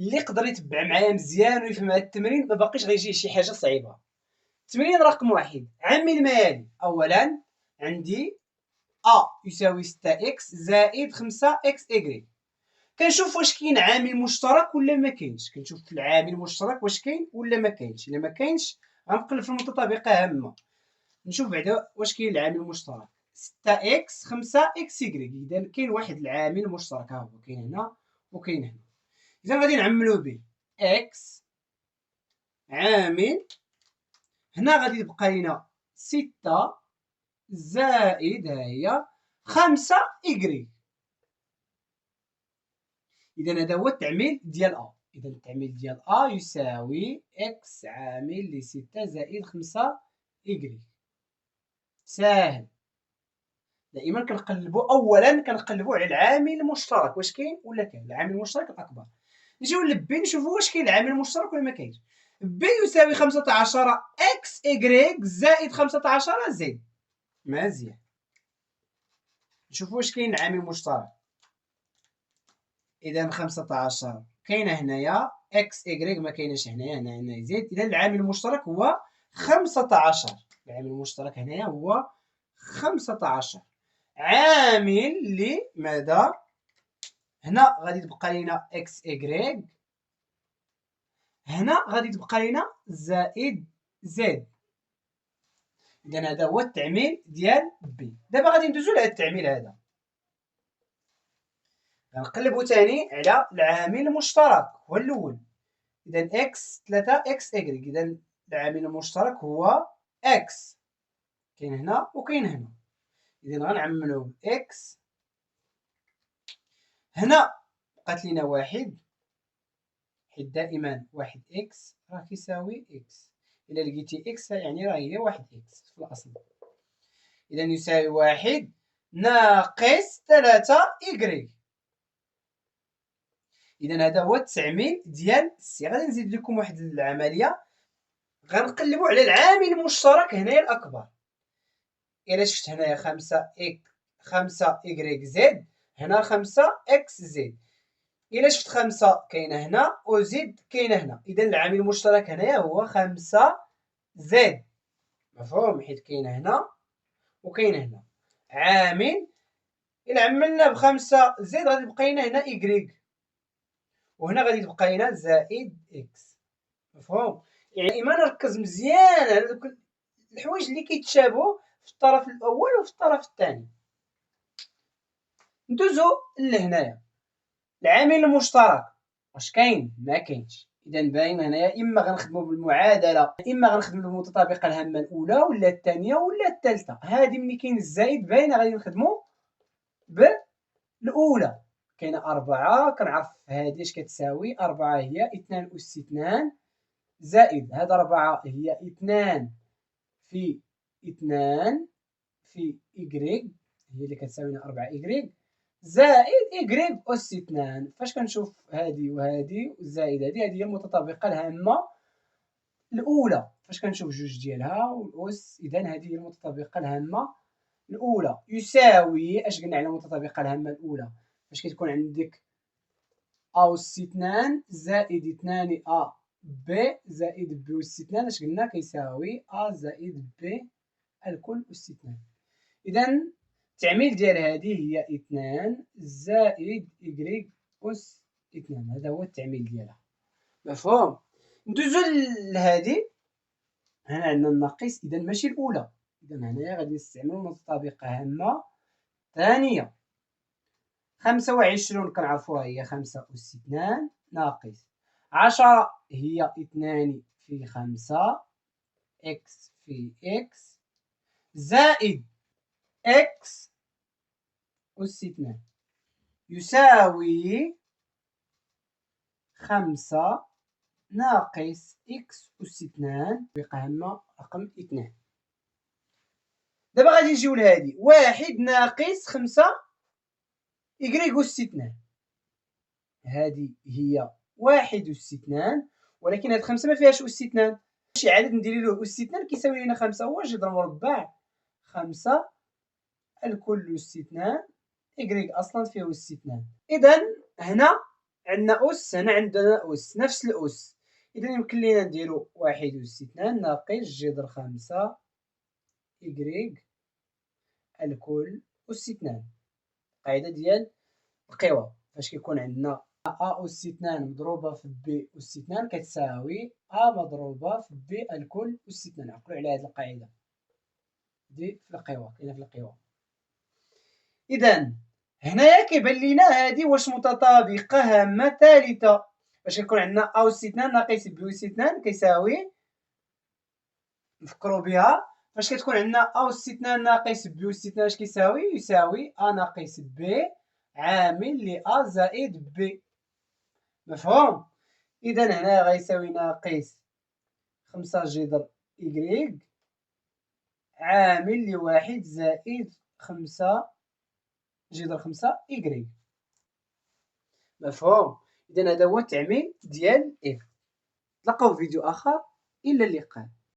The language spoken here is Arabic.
اللي يقدر يتبع معايا مزيان ويفهم هذا التمرين ما باقيش غيجيه شي حاجه صعيبه. التمرين رقم 1، عامل ما يلي. اولا عندي ا يساوي 6 اكس زائد 5 اكس ايكغيك. كنشوف واش كاين عامل مشترك ولا ما كاينش. كنشوف في العامل المشترك واش كاين ولا ما كاينش. الا ما كاينش غنقلب في المتطابقه هامه نشوف بعدا واش كاين العامل المشترك. 6 اكس 5 اكس ايكغيك، اذا كاين واحد العامل مشترك، ها هو كاين هنا وكاين هنا. اذا غادي نعملو به اكس عامل، هنا غادي تبقى لينا 6 زائد ها هي 5 ايكغيك. اذا هذا هو التعميل ديال ا. اذا التعميل ديال ا يساوي اكس عامل ل 6 زائد 5 ايكغيك. ساهل. دائما اولا كنقلبوا على العامل المشترك واش كاين ولا كاين، العامل المشترك الاكبر. نجيو لبي نشوفوا واش كاين العامل المشترك ولا ما كاينش. بي يساوي 15 اكس ايكغيك زائد 15 زد. مزيان. نشوفوا واش كاين العامل المشترك. اذا 15 كاينه هنايا، اكس ايكغيك ما كايناش هنايا، هنا عندنا زد. اذا العامل المشترك هو 15. العامل المشترك هنايا هو 15. عامل لماذا؟ هنا غادي تبقى لينا اكس ايكغيك، هنا غادي تبقى لينا زائد زد. اذا هذا هو التعميل ديال بي. دابا غادي ندوزو لهاد التعميل هذا، غنقلبو ثاني على العامل المشترك هو الاول. اذا اكس 3 اكس ايكغيك، اذا العامل المشترك هو اكس، كاين هنا وكاين هنا. اذا غنعملو اكس، هنا بقات لينا واحد، حيت دائما واحد اكس راه كيساوي اكس. الا لقيتي اكس يعني راه هي واحد اكس في الاصل. اذا يساوي واحد ناقص 3 ايكغيك. اذا هذا هو التعميل ديال سي. غادي نزيد لكم واحد العمليه، غنقلبوا على العامل المشترك هنايا الاكبر. الا شفت هنايا 5 ايكغيك زد، هنا 5 اكس زد. الا شفت 5 كاينه هنا وزد كاينه هنا، اذا العامل المشترك هنايا هو 5 زد. مفهوم؟ حيت كاينه هنا وكاينه هنا. عامل الا عملنا ب5 زد غادي تبقى لنا هنا ايكغيك، وهنا غادي تبقى لنا زائد اكس. مفهوم؟ يعني دائما نركز مزيان على دوك الحوايج اللي كيتشابهوا في الطرف الاول وفي الطرف الثاني. ندوزو لهنايا العامل المشترك واش كاين؟ ما كاينش. اذا باين هنايا اما غنخدموا بالمعادله، اما غنخدموا بالمتطابقه الهامه الاولى ولا الثانيه ولا الثالثه. هذه ملي كاين الزايد باينه غادي نخدموا بالاولى. كاينه 4 كنعرف هذه اش كتساوي. 4 هي 2 أس 2 زائد هاد 4 هي 2 في 2 في إيكغيك، هي اللي كتساوي لنا 4 إيكغيك زائد إيكغيك أس 2. فاش كنشوف هادي وهادي زائد هادي، هادي هي المتطابقة الهامة الأولى. فاش كنشوف جوج ديالها والأس، إذا هادي هي المتطابقة الهامة الأولى. يساوي اش قلنا على المتطابقة الهامة الأولى؟ فاش كتكون عندك أ أس 2 زائد 2 أ ب زائد ب أس 2، اش قلنا؟ كيساوي أ زائد ب الكل أس 2. إذا التعميل ديال هذه هي 2 زائد إيكغيك أس 2. هذا هو التعميل ديالها. مفهوم؟ ندوزو لهذه، هنا عندنا الناقص، إذا ماشي الأولى. إذا هنايا غادي نستعملو متطابقة هامة ثانية. 25 كنعرفوها هي 5 أس 2 ناقص 10 هي 2 في 5 إكس في إكس زائد إكس أس 2 يساوي 5 ناقص إكس أس 2 بقى هامة رقم 2. دابا غادي نجيو لهادي، 1 ناقص 5 إيكغيك أس 2. هذه هي 1 أس 2، ولكن هاد 5 ما فيهاش أس 2. شي عدد ندير له أس 2 كيساوي لنا 5 هو جذر مربع 5 الكل أس 2 إيكغيك أصلا فيه أس 2. إذا هنا عندنا أس، هنا عندنا أس نفس الأس، إذا يمكن لينا نديرو 1 أس 2 ناقص جذر 5 إكغيك الكل أس 2. القاعدة ديال القوى فاش كيكون عندنا أ أس 2 مضروبة في ب أس 2 كتساوي مضروبة في ب الكل أس 2. عقلو على هاد القاعدة دي في القوى، كاينة في القوى. إذا هنايا كيبان لينا هادي واش متطابقة هامة ثالثة، فاش كيكون عندنا أ أس 2 ناقص ب أس 2 كيساوي، نفكرو بها، فاش كتكون عندنا أ أس 2 ناقص ب أس 2 اش كيساوي؟ يساوي أ ناقص ب عامل لأ زائد ب. مفهوم؟ إذا هنا غيساوي ناقص 5 جذر إكغيك عامل ل1 زائد 5 جذر 5 إكغيك. مفهوم؟ إذا هذا هو التعميم ديال إف. نتلاقاو في فيديو آخر، إلى اللقاء.